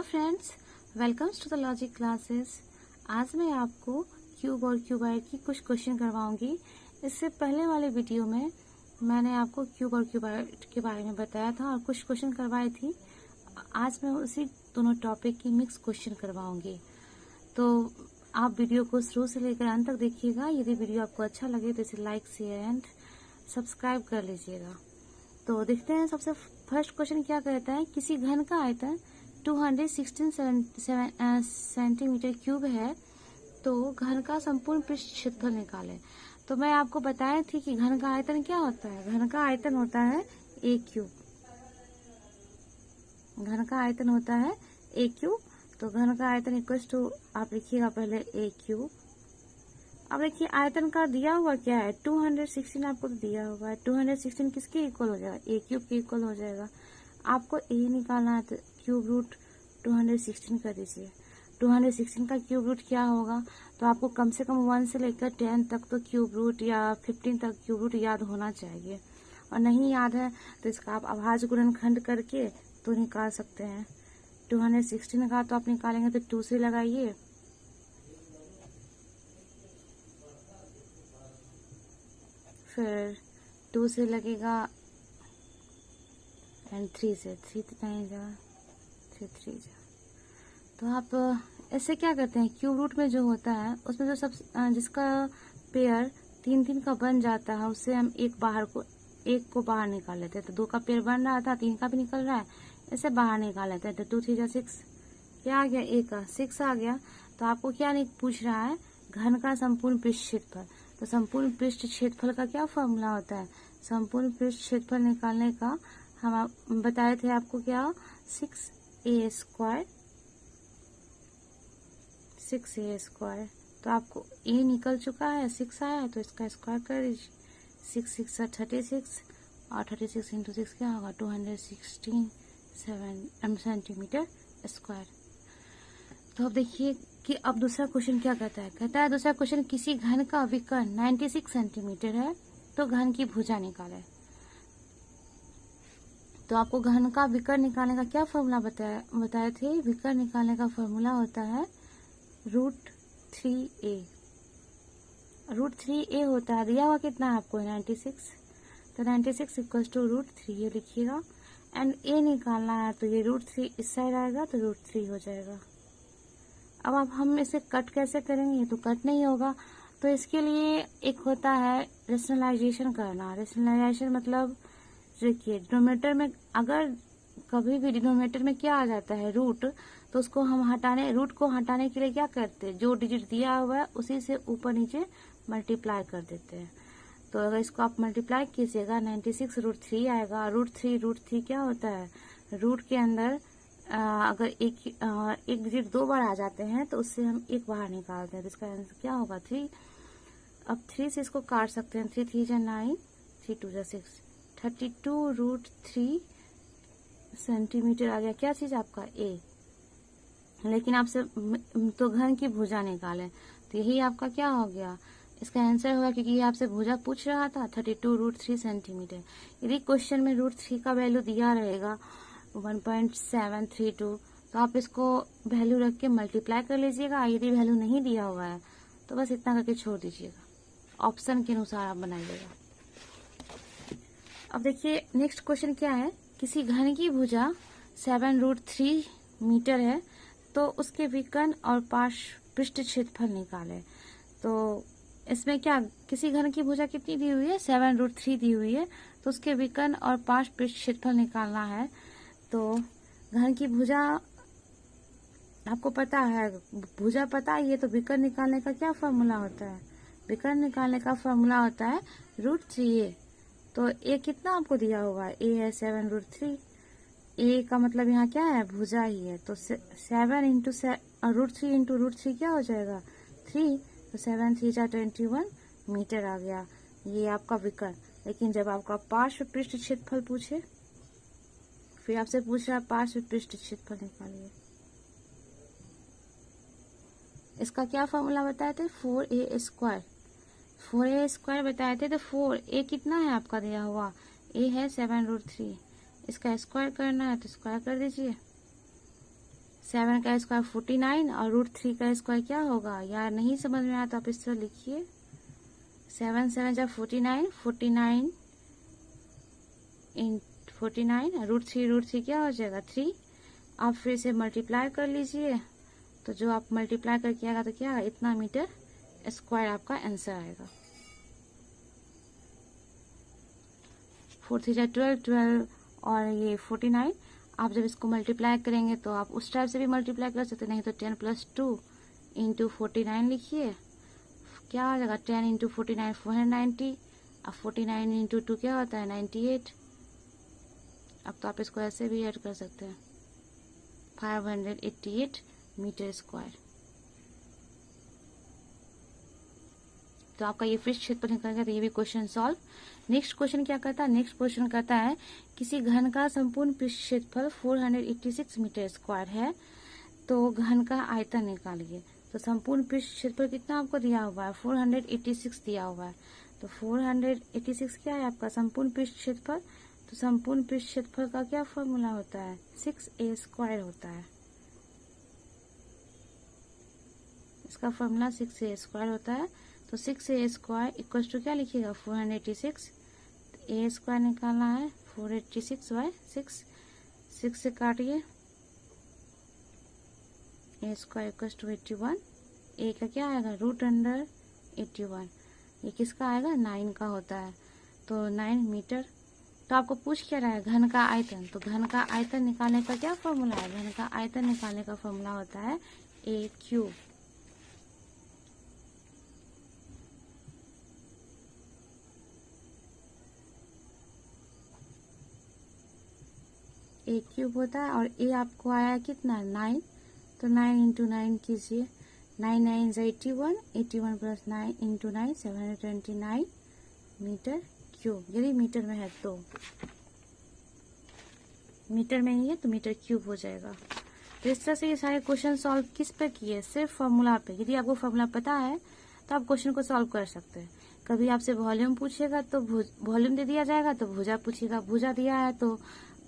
Friends, welcomes to the logic classes. आज मैं आपको क्यूब और क्यूबाइड की कुछ क्वेश्चन करवाऊंगी। इससे पहले वाले वीडियो में मैंने आपको क्यूब और क्यूबाइड के बारे में बताया था और कुछ क्वेश्चन करवाई थी। आज मैं उसी दोनों टॉपिक की मिक्स क्वेश्चन करवाऊंगी। तो आप वीडियो को शुरू से लेकर अंत तक देखिएगा। यदि वीडियो आपको अच्छा लगे तो इसे लाइक, शेयर एंड सब्सक्राइब कर लीजिएगा। तो देखते हैं सबसे फर्स्ट क्वेश्चन क्या कहता है। किसी घन का आयतन 216 सेंटीमीटर क्यूब है तो घन का संपूर्ण पृष्ठ क्षेत्रफल निकालें। तो मैं आपको बताया थी कि घन का आयतन क्या होता है। घन का आयतन होता है ए क्यूब। घन का आयतन होता है ए क्यूब। तो घन का आयतन इक्वल टू आप लिखिएगा पहले ए क्यूब। अब देखिए आयतन का दिया हुआ क्या है 216 आपको तो दिया हुआ है। 216 किसके इक्वल हो जाएगा, ए क्यूब के इक्वल हो जाएगा। आपको ए निकालना है तो क्यूब रूट 216 कर दीजिए। 216 का क्यूब रूट क्या होगा, तो आपको कम से कम 1 से लेकर 10 तक तो क्यूब रूट या 15 तक क्यूब रूट याद होना चाहिए। और नहीं याद है तो इसका आप अभाज्य गुणनखंड करके तो निकाल सकते हैं। 216 का तो आप निकालेंगे तो 2 से लगाइए, फिर 2 से लगेगा एंड 3 से, 3 तो नहीं जा, 3 जा। तो आप ऐसे क्या करते हैं, क्यूब रूट में जो होता है उसमें जो सब जिसका पेयर 3 का बन जाता है उससे हम एक को बाहर निकाल लेते हैं। तो 2 का पेयर बन रहा था, 3 का भी निकल रहा है, इसे बाहर निकाल लेते हैं। तो 2 3 जा 6, क्या आ गया, ए का 6 आ गया। तो आपको क्या नहीं पूछ रहा है, घन का संपूर्ण पृष्ठ क्षेत्रफल। तो संपूर्ण पृष्ठ क्षेत्रफल का क्या फॉर्मूला होता है, संपूर्ण पृष्ठ क्षेत्रफल निकालने का हम बताए थे आपको क्या, 6a स्क्वायर, 6a स्क्वायर। तो आपको a निकल चुका है, 6 आया है तो इसका स्क्वायर कर दीजिए। 6 6 36 और 36 इंटू 6 क्या होगा, 216 सेंटीमीटर स्क्वायर। तो अब देखिए कि अब दूसरा क्वेश्चन क्या कहता है। कहता है दूसरा क्वेश्चन, किसी घन का विकर्ण 96 सेंटीमीटर है तो घन की भुजा निकाले। तो आपको घन का विकर्ण निकालने का क्या फॉर्मूला बताए थे। विकर्ण निकालने का फॉर्मूला होता है √3a। √3a होता है, दिया हुआ कितना है आपको 96। तो 96 इक्वल्स टू √3 ये लिखिएगा। एंड a निकालना है तो ये √3 इस साइड आएगा तो √3 हो जाएगा। अब हम इसे कट कैसे करेंगे, तो कट नहीं होगा। तो इसके लिए एक होता है रेशनलाइजेशन करना। रेशनलाइजेशन मतलब देखिए डिनोमिनेटर में अगर कभी भी डिनोमिनेटर में क्या आ जाता है रूट, तो उसको हम रूट को हटाने के लिए क्या करते हैं, जो डिजिट दिया हुआ है उसी से ऊपर नीचे मल्टीप्लाई कर देते हैं। तो अगर इसको आप मल्टीप्लाई कीजिएगा 96 √3 आएगा। √3 क्या होता है, रूट के अंदर अगर एक डिजिट 2 बार आ जाते हैं तो उससे हम एक बाहर निकालते हैं। तो इसका आंसर क्या होगा 3। अब 3 से इसको काट सकते हैं, 3 3 जा 9, 3 2 जा 6, 32 √3 सेंटीमीटर आ गया। क्या चीज आपका a। लेकिन आपसे तो घन की भुजा निकालें, तो यही आपका क्या हो गया, इसका आंसर होगा, क्योंकि ये आपसे भुजा पूछ रहा था 32 √3 सेंटीमीटर। यदि क्वेश्चन में √3 का वैल्यू दिया रहेगा 1.732 तो आप इसको वैल्यू रख के मल्टीप्लाई कर लीजिएगा। यदि वैल्यू नहीं दिया हुआ है तो बस इतना करके छोड़ दीजिएगा, ऑप्शन के अनुसार आप बनाइएगा। अब देखिए नेक्स्ट क्वेश्चन क्या है। किसी घन की भुजा 7√3 मीटर है तो उसके विकर्ण और पार्श्व पृष्ठ क्षेत्रफल निकाले। तो इसमें क्या, किसी घन की भुजा कितनी दी हुई है, 7√3 दी हुई है, तो उसके विकर्ण और पार्श्व पृष्ठ क्षेत्रफल निकालना है। तो घन की भुजा आपको पता है, भुजा पता ही है, तो विकर्ण निकालने का क्या फॉर्मूला होता है, विकर्ण निकालने का फॉर्मूला होता है √3a। तो a कितना आपको दिया हुआ है, a है 7√3। a का मतलब यहाँ क्या है, भुजा ही है। तो 7 इंटू √3 इंटू √3 क्या हो जाएगा 3। तो 7 3 जा 21 मीटर आ गया, ये आपका विकर्ण। लेकिन जब आपका पार्श्व पृष्ठ क्षेत्रफल पूछे, फिर आपसे पूछ रहा है पार्श्व पृष्ठ क्षेत्रफल निकालिए। इसका क्या फॉर्मूला बताए थे, 4a स्क्वायर। 4a स्क्वायर बताए थे। तो 4a कितना है आपका दिया हुआ, a है 7√3। इसका स्क्वायर करना है तो स्क्वायर कर दीजिए, 7 का स्क्वायर 49 और √3 का स्क्वायर क्या होगा यार, नहीं समझ में आया तो आप इस तरह लिखिए। 7 7 जा 49, 49 इन 49, √3 क्या हो जाएगा 3। आप फिर से मल्टीप्लाई कर लीजिए, तो जो आप मल्टीप्लाई करके आएगा तो क्या, इतना मीटर स्क्वायर आपका आंसर आएगा। 4 3 12, 12 और ये 49, आप जब इसको मल्टीप्लाई करेंगे तो आप उस टाइप से भी मल्टीप्लाई कर सकते, नहीं तो 10 + 2 × 49 लिखिए, क्या आ जाएगा 10 × 49 490, अब 49 × 2 क्या होता है 98। अब तो आप इसको ऐसे भी ऐड कर सकते हैं, 588 मीटर स्क्वायर। तो आपका ये पृष्ठ क्षेत्रफल निकल गया, तो ये भी क्वेश्चन सॉल्व। नेक्स्ट क्वेश्चन क्या करता है, नेक्स्ट क्वेश्चन कहता है किसी घन का संपूर्ण पृष्ठ क्षेत्रफल 486 मीटर स्क्वायर है, तो घन का आयतन निकालिए। तो संपूर्ण पृष्ठ क्षेत्रफल कितना आपको दिया हुआ है, 486 दिया हुआ है। तो 486 क्या है आपका संपूर्ण पृष्ठ क्षेत्रफल, तो संपूर्ण पृष्ठ क्षेत्रफल का क्या फॉर्मूला होता है, 6a² होता है। इसका फॉर्मूला 6a² होता है। तो 6a² = क्या लिखिएगा 486, a² निकालना है 486/6, 6 से काटिए, a² = 81, a का क्या आएगा √81, ये किसका आएगा 9 का होता है, तो 9 मीटर। तो आपको पूछ क्या रहा है घन का आयतन, तो घन का आयतन निकालने का क्या फॉर्मूला है, घन का आयतन निकालने का फॉर्मूला होता है a³। a³ होता है, और a आपको आया कितना 9, तो 9 × 9 कीजिए, 9 9 = 81, 81 + 9 × 9 729 मीटर क्यूब। यदि मीटर में है तो, मीटर में ही है तो मीटर क्यूब हो जाएगा। तो इस तरह से ये सारे क्वेश्चन सॉल्व किस पे किए, सिर्फ फॉर्मूला पे। यदि आपको फॉर्मूला पता है तो आप क्वेश्चन को सॉल्व कर सकते हैं। कभी आपसे वॉल्यूम पूछेगा तो वॉल्यूम दे दिया जाएगा, तो भुजा पूछेगा, भुजा दिया है तो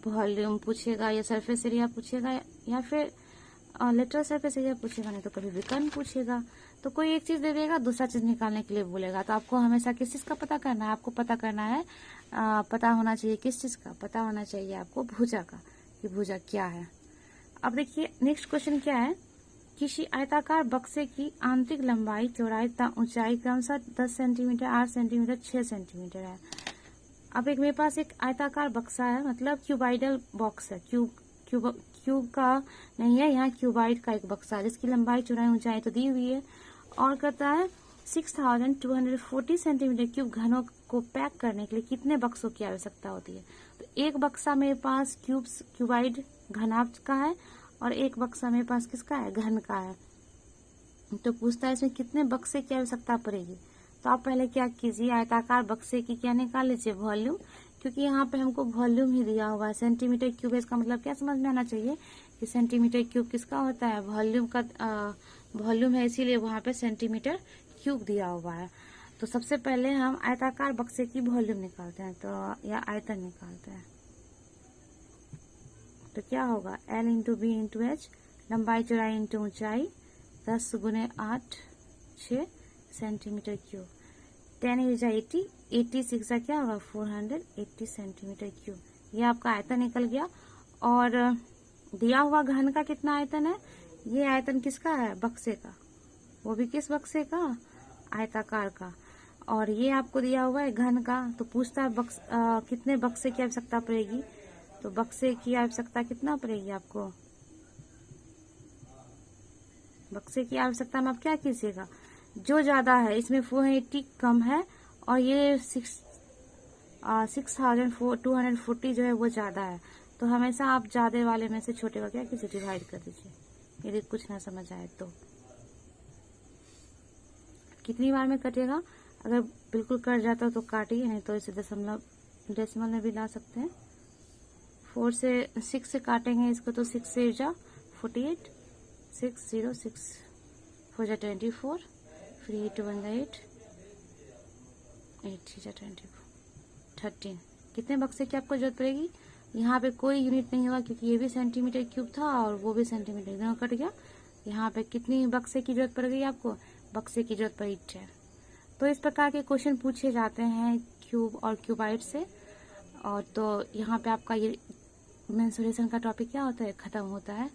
वॉल्यूम पूछेगा, या सरफेस एरिया पूछेगा, या फिर लेटरल सरफेस एरिया पूछेगा, नहीं तो कभी विकर्ण पूछेगा। तो कोई एक चीज दे देगा, दूसरा चीज निकालने के लिए बोलेगा। तो आपको हमेशा किस चीज का पता करना है, आपको पता करना है, पता होना चाहिए किस चीज का, पता होना चाहिए आपको भुजा का, कि भुजा क्या है। अब देखिए नेक्स्ट क्वेश्चन क्या है, किसी आयताकार बक्से की आंतरिक लंबाई, चौड़ाई तथा ऊंचाई क्रमशः 10 सेंटीमीटर, 8 सेंटीमीटर, 6 सेंटीमीटर है। अब एक मेरे पास एक आयताकार बक्सा है, मतलब क्यूबाइडल बॉक्स है, क्यूब का नहीं है, यहाँ क्यूबाइड का एक बक्सा है जिसकी लंबाई, चौड़ाई, ऊंचाई तो दी हुई है, और कहता है 6240 सेंटीमीटर क्यूब घनों को पैक करने के लिए कितने बक्सों की आवश्यकता होती है। तो एक बक्सा मेरे पास क्यूबाइड घनाभ का है, और एक बक्सा मेरे पास किसका है, घन का है। तो पूछता है इसमें कितने बक्से की आवश्यकता पड़ेगी। तो आप पहले क्या कीजिए, आयताकार बक्से की क्या निकाल लीजिए वॉल्यूम, क्योंकि यहाँ पे हमको वॉल्यूम ही दिया हुआ है, सेंटीमीटर क्यूब है। इसका मतलब क्या समझ में आना चाहिए कि सेंटीमीटर क्यूब किसका होता है, वॉल्यूम का वॉल्यूम है, इसीलिए वहां पे सेंटीमीटर क्यूब दिया हुआ है। तो सबसे पहले हम आयताकार बक्से की वॉल्यूम निकालते हैं, तो या आयतन निकालते हैं। तो क्या होगा L × B × H, लंबाई, चौड़ाई × ऊंचाई, 10 × 8 6 सेंटीमीटर क्यूब। 10 × 80, 86 क्या होगा 480 सेंटीमीटर क्यूब। ये आपका आयतन निकल गया। और दिया हुआ घन का कितना आयतन है, ये आयतन किसका है, बक्से का, वो भी किस बक्से का, आयताकार का। और ये आपको दिया हुआ है घन का। तो पूछता है कितने बक्से की आवश्यकता पड़ेगी, तो बक्से की आवश्यकता कितना पड़ेगी आपको, बक्से की आवश्यकता में आप क्या कीजिएगा, जो ज्यादा है इसमें 480 कम है, और ये 6240 जो है वो ज्यादा है। तो हमेशा आप ज्यादा वाले में से छोटे का क्या कीजिए, डिवाइड कर दीजिए, यदि कुछ ना समझ आए तो। कितनी बार में कटेगा, अगर बिल्कुल कट जाता तो काटिए, नहीं तो इसे डेसिमल में भी ला सकते हैं। 4 से 6 से काटेंगे इसको, तो 6 से 48, 606 4 जा 24, फिर 8 1 8, 8 3 जा 24, 13। कितने बक्से की आपको जरूरत पड़ेगी, यहाँ पे कोई यूनिट नहीं होगा क्योंकि ये भी सेंटीमीटर क्यूब था और वो भी सेंटीमीटर, दोनों कट गया। यहाँ पे कितनी बक्से की जरूरत पड़ गई आपको, बक्से की जरूरत पड़ी 10। तो इस प्रकार के क्वेश्चन पूछे जाते हैं क्यूब और क्यूबाइड से। और तो यहाँ पे आपका ये मेंसुरेशन का टॉपिक क्या होता है, खत्म होता है।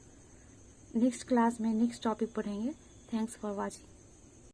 नेक्स्ट क्लास में नेक्स्ट टॉपिक पढ़ेंगे। Thanks for watching.